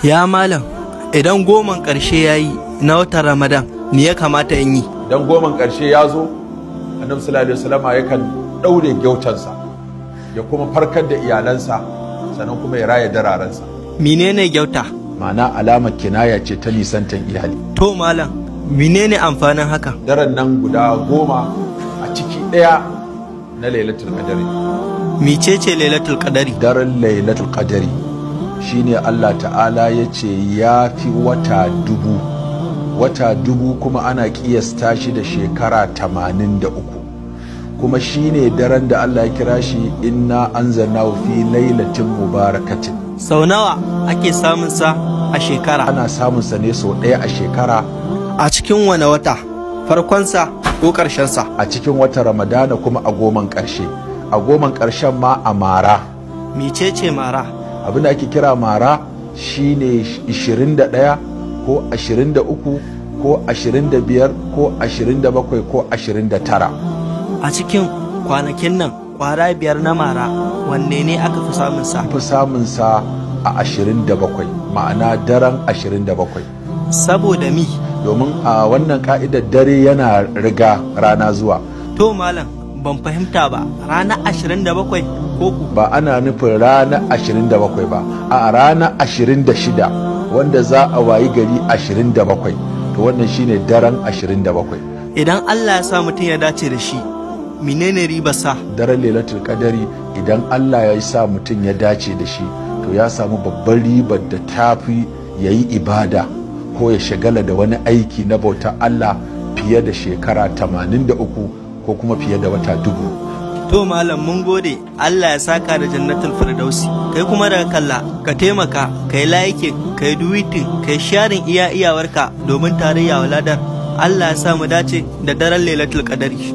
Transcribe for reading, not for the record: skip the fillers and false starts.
Ya malam, idan goman ƙarshe ya yi na watan Ramadan, me ya kamata in yi? Idan goman ƙarshe ya zo, Annabi sallallahu alaihi wasallam yakan daure gyautansa, ya kuma farkar da iyalansa, sannan kuma ya raya dararansa. Menene gyauta? Ma'ana alamar kinaya ce ta nisantan iyali. To malam, menene amfanin haka? Daren nan guda 10 a ciki ɗaya na Lailatul Qadari. Mecece Lailatul Qadari? Daren Lailatul Qadari shine Allah ta'ala ya ce ya fi wata dubu kuma ana kiyasta shi da shekara 83 kuma shine daren da Allah ya kira shi inna anzalnahu fi lailatin mubarakatin. Sau nawa ake samun sa a shekara? Ana samun sa ne sau ɗaya a shekara. A cikin wane wata? Farkonsa ko ƙarshensa? A cikin watan Ramadana kuma a goman ƙarshe. A goman ƙarshen ma a mara. Mecece mara? Abin da ake kira mara shine 21 ko 23 ko 25 ko 27 ko 29. A cikin kwanakin nan kwara 5 na mara wanne ne aka fi samun sa? Fi samun sa a 27, ma'ana daren 27. Saboda mi? Domin a wannan ka'idar dare yana riga rana zuwa. To malam, ban fahimta ba, ranar 27 ko ku? Ba ana nufin ranar 27 ba, a ranar 26 wanda za a wayi gari 27, to wannan shine daren 27. Idan Allah ya sa mutum ya dace da shi, menene riba sa? Daren Lailatul Qadari idan Allah ya sa mutum ya dace da shi, to ya samu babbar ribar da tafi yayi ibada ko ya shagala da wani aiki na bautar Allah fiye da shekara 83 ko kuma fiye da wata 1000. To malam mun gode, Allah ya saka da jannatul firdausi. Kai kuma daga kalla ka taimaka, kai like, kai duwitin, kai sharing iyawarka domin tarayya waladar. Allah ya sa mu dace da daren Lailatul Qadari.